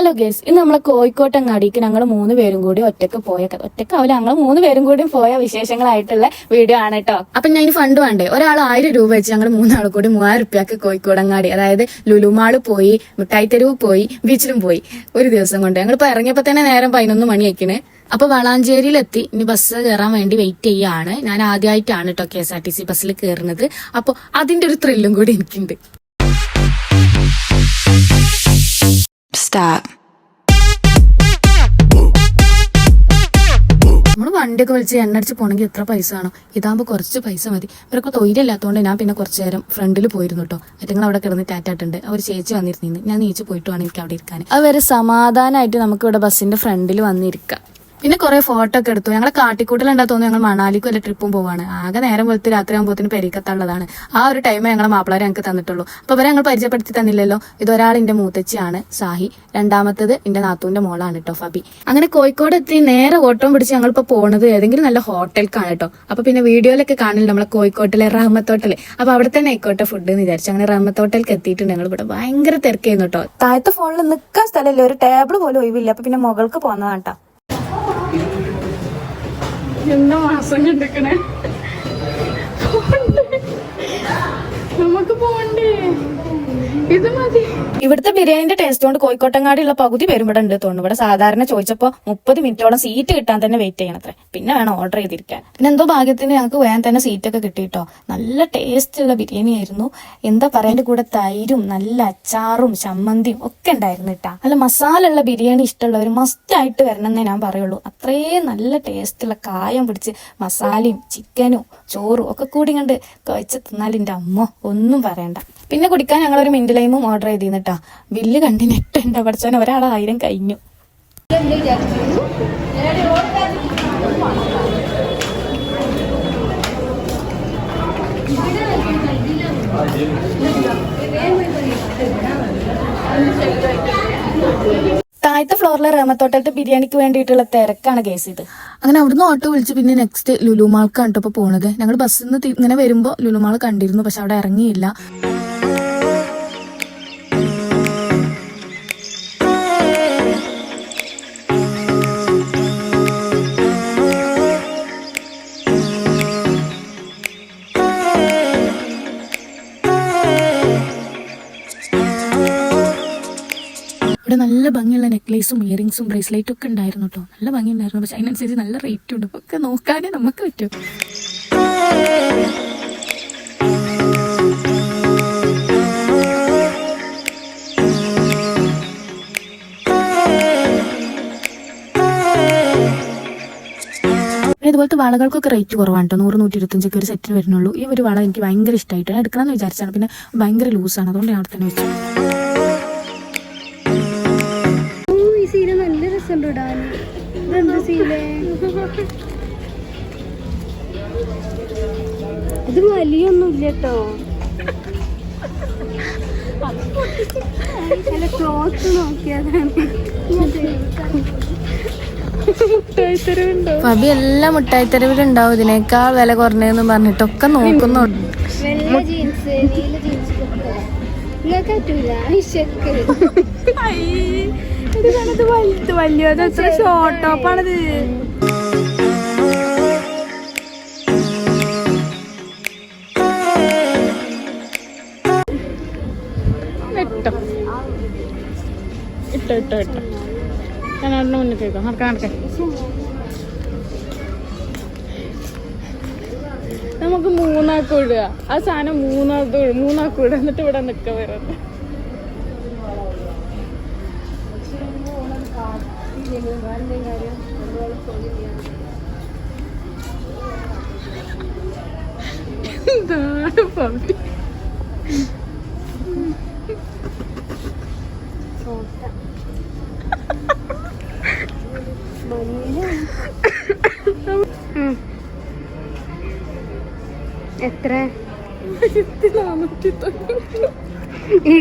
Hello guys, ഇന്ന് നമ്മളെ കോഴിക്കോട്ടങ്ങാടിക്ക് ഞങ്ങൾ 3 പേരും കൂടി ഒറ്റക്കാവില്ല, ഞങ്ങൾ 3 പേരും കൂടി പോയ വിശേഷങ്ങളായിട്ടുള്ള വീഡിയോ ആണ് കേട്ടോ. അപ്പൊ ഞാൻ ഇനി ഫണ്ട് വേണ്ടേ, ഒരാൾ 1000 രൂപ വെച്ച് ഞങ്ങൾ 3 ആൾ കൂടി 3000 രൂപയ്ക്ക് കോഴിക്കോടങ്ങാടി, അതായത് ലുലുമാള് പോയി, മിഠായി തെരുവ് പോയി, ബീച്ചിലും പോയി. ഒരു ദിവസം കൊണ്ട് ഞങ്ങളിപ്പോ ഇറങ്ങിയപ്പോ തന്നെ നേരം 11 മണി ആയിക്കണ്. അപ്പൊ വളാഞ്ചേരിയിലെത്തി. ഇനി ബസ് കയറാൻ വേണ്ടി വെയിറ്റ് ചെയ്യാണ്. ഞാൻ ആദ്യമായിട്ടാണ് കേട്ടോ KSRTC ബസ്സിൽ കയറുന്നത്. അപ്പൊ അതിന്റെ ഒരു ത്രില്ലും കൂടി എനിക്കുണ്ട്. നമ്മള് വണ്ടിയൊക്കെ വിളിച്ച് എണ്ണടിച്ച് പോണെങ്കിൽ എത്ര പൈസ വേണം? ഇതാകുമ്പോൾ കുറച്ച് പൈസ മതി. ഇവരൊക്കെ തൊഴിലില്ലാത്തതുകൊണ്ട് ഞാൻ പിന്നെ കുറച്ചു നേരം ഫ്രണ്ടിൽ പോയിരുന്നു കേട്ടോ. ഏറ്റങ്ങൾ അവിടെ കിടന്ന് ടാറ്റാട്ടുണ്ട്. അവർ ചേച്ചി വന്നിരുന്നു. ഞാൻ നീച്ച് പോയിട്ട് വേണം എനിക്ക് അവിടെ ഇരിക്കാൻ. അതുവരെ സമാധാനമായിട്ട് നമുക്ക് ഇവിടെ ബസ്സിന്റെ ഫ്രണ്ടിൽ വന്നിരിക്കാം. പിന്നെ കുറെ ഫോട്ടോ ഒക്കെ എടുത്തു. ഞങ്ങളെ കാട്ടിക്കൂട്ടലുണ്ടാ തോന്നുന്നു. ഞങ്ങൾ മണാലിക്കും വല്ല ട്രിപ്പും പോവാണ്. ആകെ നേരം വെളുത്ത് രാത്രി ആകുമ്പോഴത്തേന് പെരിക്കത്തുള്ളതാണ്. ആ ഒരു ടൈമേ ഞങ്ങളെ മാപ്പിളാരെ ഞങ്ങൾക്ക് തന്നിട്ടുള്ളൂ. അപ്പൊ ഇവരെ ഞങ്ങൾ പരിചയപ്പെടുത്തി തന്നില്ലല്ലോ. ഇതൊരാൾ എന്റെ മൂത്തച്ചിയാണ് സാഹി, രണ്ടാമത്തത് എന്റെ നാത്തൂന്റെ മോളാണ് കേട്ടോ ഫബി. അങ്ങനെ കോഴിക്കോട് എത്തി നേരെ ഓട്ടം പിടിച്ച് ഞങ്ങളിപ്പോ പോണത് ഏതെങ്കിലും നല്ല ഹോട്ടൽക്കാണ് കേട്ടോ. അപ്പൊ പിന്നെ വീഡിയോയിലൊക്കെ കാണില്ല നമ്മളെ കോഴിക്കോട്ടിലെ റഹ്മത്ത് ഹോട്ടല്. അപ്പൊ അവിടെ തന്നെ ആയിക്കോട്ടെ ഫുഡ് എന്ന് വിചാരിച്ചു. അങ്ങനെ റഹ്മത്ത് ഹോട്ടലിലേക്ക് എത്തിയിട്ടുണ്ട്. ഞങ്ങൾ ഇവിടെ ഭയങ്കര തിരക്കായിരുന്നു കേട്ടോ. താഴത്തെ ഫോണിൽ നിൽക്കാൻ സ്ഥലമില്ല, ഒരു ടേബിൾ പോലും ഒഴിവില്ല. അപ്പൊ പിന്നെ മുകൾക്ക് പോന്നതാണ് കേട്ടോ. എന്താ മാസം കണ്ടിക്കണേ, നമുക്ക് പോണ്ടേ, ഇത് മതി. ഇവിടുത്തെ ബിരിയാണിന്റെ ടേസ്റ്റ് കൊണ്ട് കോഴിക്കോട്ടങ്ങാടിയുള്ള പകുതി പേരും ഇവിടെ ഉണ്ട് തോന്നുന്നു. ഇവിടെ സാധാരണ ചോദിച്ചപ്പോ 30 മിനിറ്റോളം സീറ്റ് കിട്ടാൻ തന്നെ വെയിറ്റ് ചെയ്യണത്രേ. പിന്നെ വേണം ഓർഡർ ചെയ്തിരിക്കാൻ. പിന്നെ എന്തോ ഭാഗ്യത്തിന് ഞങ്ങൾക്ക് വേഗം തന്നെ സീറ്റൊക്കെ കിട്ടിയിട്ടോ. നല്ല ടേസ്റ്റ് ഉള്ള ബിരിയാണി ആയിരുന്നു. എന്താ പറയാ, അതിന്റെ കൂടെ തൈരും നല്ല അച്ചാറും ചമ്മന്തിയും ഒക്കെ ഉണ്ടായിരുന്നു കേട്ടാ. നല്ല മസാല ഉള്ള ബിരിയാണി ഇഷ്ടമുള്ളവർ മസ്റ്റ് ആയിട്ട് വരണമെന്നേ ഞാൻ പറയുള്ളൂ. അത്രയും നല്ല ടേസ്റ്റുള്ള കായം പിടിച്ച് മസാലയും ചിക്കനും ചോറും ഒക്കെ കൂടി കണ്ട് കഴിച്ച് തിന്നാൽ എന്റെ അമ്മ ഒന്നും പറയണ്ട. പിന്നെ കുടിക്കാൻ ഞങ്ങളൊരു മിന്റ് ലൈമും ഓർഡർ ചെയ്തിട്ടാ. ബില്ല് കണ്ടി നെട്ടുണ്ട് പഠിച്ചാൽ ഒരാൾ 1000 കഴിഞ്ഞു. താഴത്തെ ഫ്ലോറിലെ റഹ്മത്ത് ഹോട്ടലത്തെ ബിരിയാണിക്ക് വേണ്ടിയിട്ടുള്ള തിരക്കാണ് കേസ് ഇത്. അങ്ങനെ അവിടുന്ന് ഓട്ടോ വിളിച്ച് പിന്നെ നെക്സ്റ്റ് ലുലുമാൾക്കാണ് കേട്ടോ പോണത്. ഞങ്ങൾ ബസ്സിൽ നിന്ന് ഇങ്ങനെ വരുമ്പോൾ ലുലുമാൾ കണ്ടിരുന്നു, പക്ഷെ അവിടെ ഇറങ്ങിയില്ല. നല്ല ഭംഗിയുള്ള നെക്ലേസും ഇയറിംഗ്സും ബ്രേസ്ലെറ്റും ഒക്കെ ഉണ്ടായിരുന്നു കേട്ടോ. നല്ല ഭംഗി ഉണ്ടായിരുന്നു. പക്ഷെ അതിനനുസരിച്ച് നല്ല റേറ്റും ഉണ്ട്. ഒക്കെ നോക്കാനേ നമുക്ക് പറ്റും. ഇതുപോലത്തെ വളകൾക്കൊക്കെ റേറ്റ് കുറവാണ് കേട്ടോ. 100-125 ഒരു സെറ്റിന് വരുന്നുള്ളൂ. ഈ ഒരു വള എനിക്ക് ഭയങ്കര ഇഷ്ടമായിട്ട് എടുക്കണമെന്ന് വിചാരിച്ചാണ്. പിന്നെ ഭയങ്കര ലൂസാണ്, അതുകൊണ്ട് ഞാൻ അവിടെ തന്നെ വെച്ചു. ഇത് വലിയൊന്നുമില്ല കേട്ടോ. അല്ല ക്ലോത്ത് നോക്കിയതാണ്. ഫബി എല്ലാം മുട്ടായിത്തെരുവിലുണ്ടാവും. ഇതിനേക്കാൾ വില കുറഞ്ഞെന്ന് പറഞ്ഞിട്ടൊക്കെ നോക്കുന്നുണ്ട്. വെള്ള ജീൻസ്, നീല ജീൻസ് നിങ്ങൾക്ക് പറ്റൂല. ഇത് വലിയത് എത്ര ഷോർട്ട് ടോപ്പാണിത്. ഇട്ടോ ഞാൻ മുന്നിൽ കേൾക്കാം. നടക്കാൻ നമുക്ക് 3 ആൾക്ക് ഇടുക. ആ സാധനം 3 ആൾക്ക് ഇടുക. എന്നിട്ട് ഇവിടെ നിൽക്കാൻ വരുന്നത്. എന്താണ് പമ്പി എത്ര? 490. ഈ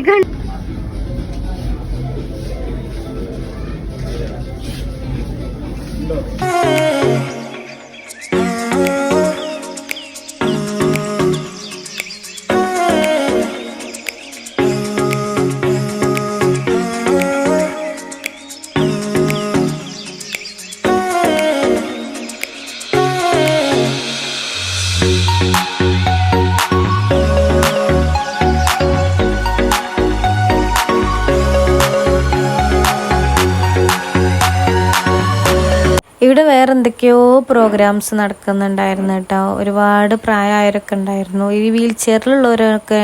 ഇവിടെ വേറെ എന്തൊക്കെയോ പ്രോഗ്രാംസ് നടക്കുന്നുണ്ടായിരുന്നു കേട്ടോ. ഒരുപാട് പ്രായമായവരൊക്കെ ഉണ്ടായിരുന്നു. ഈ വീൽ ചെയറിലുള്ളവരൊക്കെ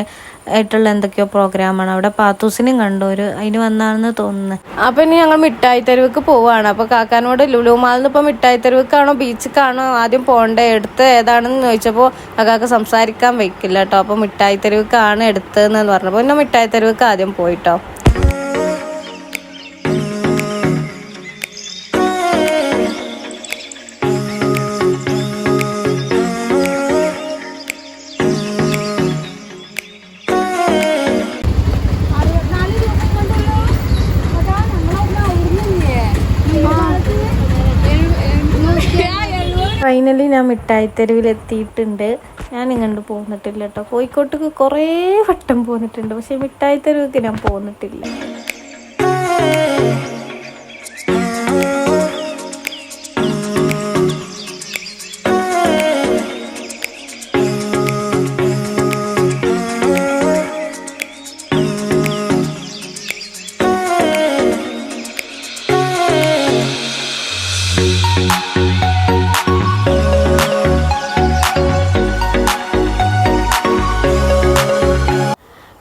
ആയിട്ടുള്ള എന്തൊക്കെയോ പ്രോഗ്രാമാണ്. അവിടെ പാത്തൂസിനെയും കണ്ടു, അതിന് വന്നാണെന്ന് തോന്നുന്നു. അപ്പം ഇനി ഞങ്ങൾ മിഠായി തെരുവിക്ക് പോവാണ്. അപ്പോൾ കാക്കാനോട് ലുലു മാളിൽ നിന്ന് ഇപ്പോൾ മിഠായി തെരുവിക്കാണോ ബീച്ചിക്കാണോ ആദ്യം പോകേണ്ടത്, എടുത്ത് ഏതാണെന്ന് ചോദിച്ചപ്പോൾ കാക്ക സംസാരിക്കാൻ വയ്ക്കില്ല കേട്ടോ. അപ്പോൾ മിഠായി തെരുവിക്കാണ് എടുത്തതെന്ന് പറഞ്ഞപ്പോൾ പിന്നെ മിഠായി തെരുവിക്ക് ആദ്യം പോയിട്ടോ. ഫൈനലി ഞാൻ മിഠായി തെരുവിലെത്തിയിട്ടുണ്ട്. ഞാൻ ഇങ്ങോട്ട് പോന്നിട്ടില്ല കേട്ടോ. കോഴിക്കോട്ടേക്ക് കുറേ വട്ടം പോന്നിട്ടുണ്ട്, പക്ഷെ മിഠായി തെരുവിക്ക് ഞാൻ പോന്നിട്ടില്ല.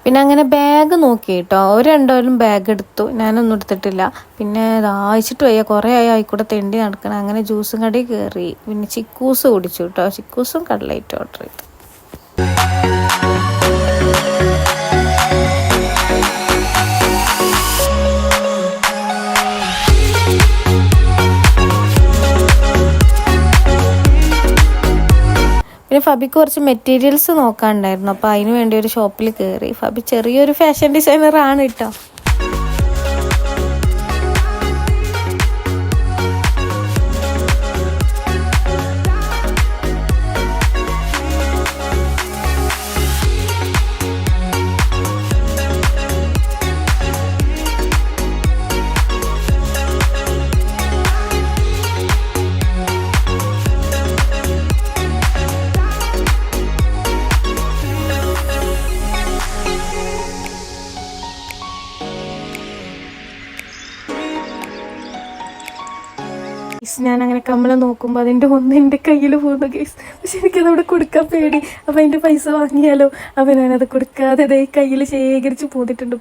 പിന്നെ അങ്ങനെ ബാഗ് നോക്കി കേട്ടോ. അവർ രണ്ടുപേരും ബാഗ് എടുത്തു, ഞാനൊന്നും എടുത്തിട്ടില്ല. പിന്നെ ദാഹിച്ചിട്ട് വയ്യ, കുറേ ആയിക്കൂടെ തെണ്ടി നടക്കണം. അങ്ങനെ ജ്യൂസും കടി കയറി, പിന്നെ ചിക്കൂസ് കുടിച്ചു കേട്ടോ. ചിക്കൂസും കട്ട്ലേറ്റ് ഓർഡർ ചെയ്തു. പിന്നെ ഫബിക്ക് കുറച്ച് മെറ്റീരിയൽസ് നോക്കാനുണ്ടായിരുന്നു. അപ്പോൾ അതിന് വേണ്ടി ഒരു ഷോപ്പിൽ കയറി. ഫബി ചെറിയൊരു ഫാഷൻ ഡിസൈനർ ആണ് കേട്ടോ. ഞാൻ അങ്ങനെ കമ്മല നോക്കുമ്പോൾ അതിൻ്റെ ഒന്ന് എൻ്റെ കയ്യിൽ പോകുന്നു കേസ്. പക്ഷെ എനിക്കത് അവിടെ കൊടുക്കാൻ പേടി. അപ്പം അതിൻ്റെ പൈസ വാങ്ങിയാലോ, അപ്പം ഞാനത് കൊടുക്കാതെ അതേ കയ്യിൽ ശേഖരിച്ച് പോന്നിട്ടുണ്ട്.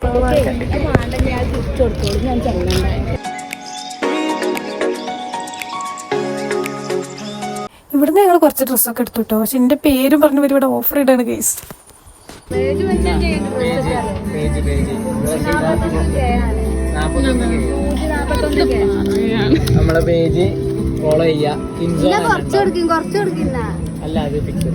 ഇവിടുന്ന് ഞങ്ങൾ കുറച്ച് ഡ്രസ്സൊക്കെ എടുത്തു കേട്ടോ. പക്ഷെ എൻ്റെ പേരും പറഞ്ഞു വരും ഇവിടെ ഓഫർ ഇടാണ് കേസ്. നമ്മളെ പേജ് ഫോളോ ചെയ്യാ. അല്ല അത് പിക്ചർ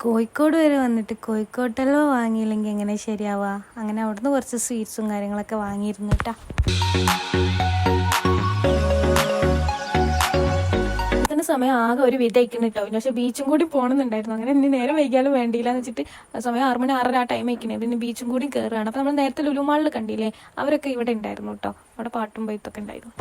കോഴിക്കോട് വരെ വന്നിട്ട് കോഴിക്കോട്ടെല്ലോ വാങ്ങിയില്ലെങ്കിൽ എങ്ങനെ ശരിയാവുക. അങ്ങനെ അവിടുന്ന് കുറച്ച് സ്വീറ്റ്സും കാര്യങ്ങളൊക്കെ വാങ്ങിയിരുന്നു കേട്ടോ. സമയം ആകെ ഒരു വിധയിക്കുന്നു കേട്ടോ. പക്ഷെ ബീച്ചും കൂടി പോകണമെന്നുണ്ടായിരുന്നു. അങ്ങനെ ഇനി നേരം വൈകിയാലും വേണ്ടിയില്ല എന്ന് വെച്ചിട്ട് സമയം 6 മണി 6:30 ആ ടൈം വയ്ക്കണേ. പിന്നെ ബീച്ചും കൂടി കയറുകയാണ്. അപ്പം നമ്മൾ നേരത്തെ ലുലു മാളിൽ കണ്ടില്ലേ, അവരൊക്കെ ഇവിടെ ഉണ്ടായിരുന്നു കേട്ടോ. അവിടെ പാട്ടും പൈത്തൊക്കെ ഉണ്ടായിരുന്നു.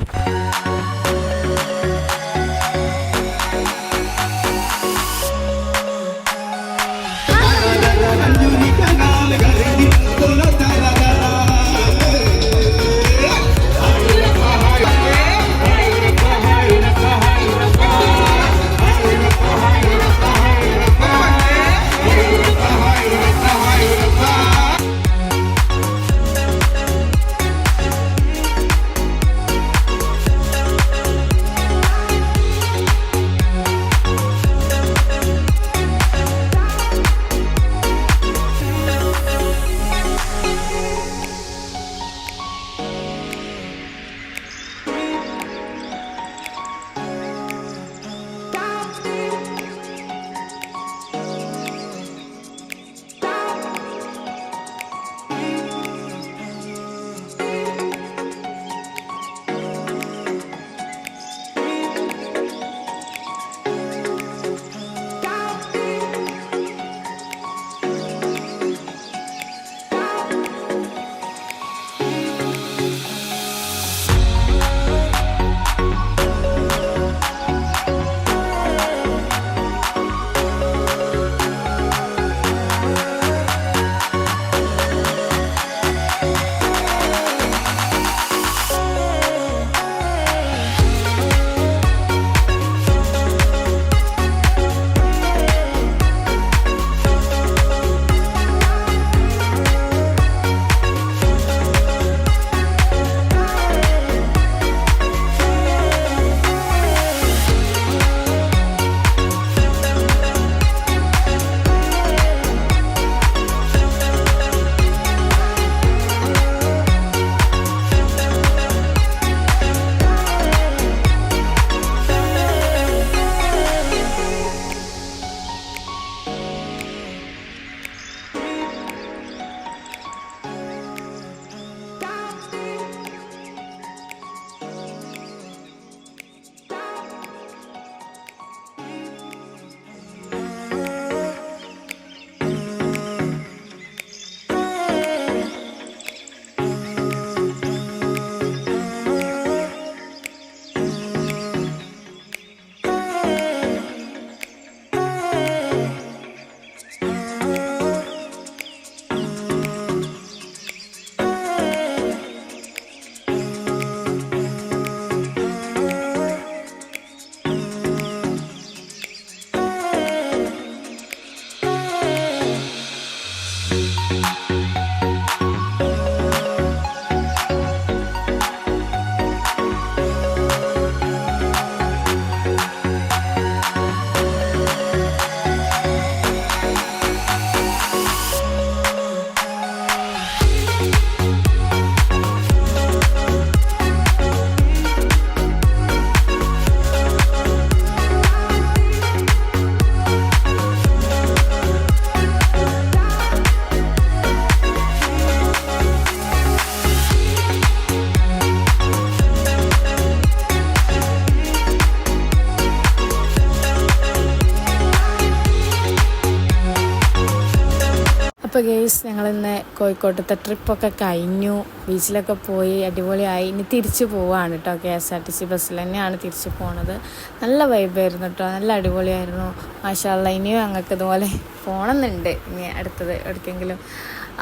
അപ്പോൾ ഗെയ്സ് ഞങ്ങളിന്ന് കോഴിക്കോട്ടത്തെ ട്രിപ്പൊക്കെ കഴിഞ്ഞു, ബീച്ചിലൊക്കെ പോയി അടിപൊളിയായി. ഇനി തിരിച്ചു പോവാണ് കേട്ടോ. KSRTC ബസ്സിൽ തന്നെയാണ് തിരിച്ചു പോണത്. നല്ല വൈബായിരുന്നു കേട്ടോ, നല്ല അടിപൊളിയായിരുന്നു. മാഷാ അല്ലാ. ഇനിയും ഞങ്ങൾക്ക് ഇതുപോലെ പോകണമെന്നുണ്ട് ഇനി അടുത്തത് എവിടേക്കെങ്കിലും.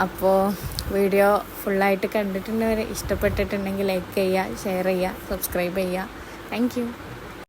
അപ്പോൾ വീഡിയോ ഫുള്ളായിട്ട് കണ്ടിട്ടുണ്ടെങ്കിൽ ഇഷ്ടപ്പെട്ടിട്ടുണ്ടെങ്കിൽ ലൈക്ക് ചെയ്യുക, ഷെയർ ചെയ്യുക, സബ്സ്ക്രൈബ് ചെയ്യുക. Thank you.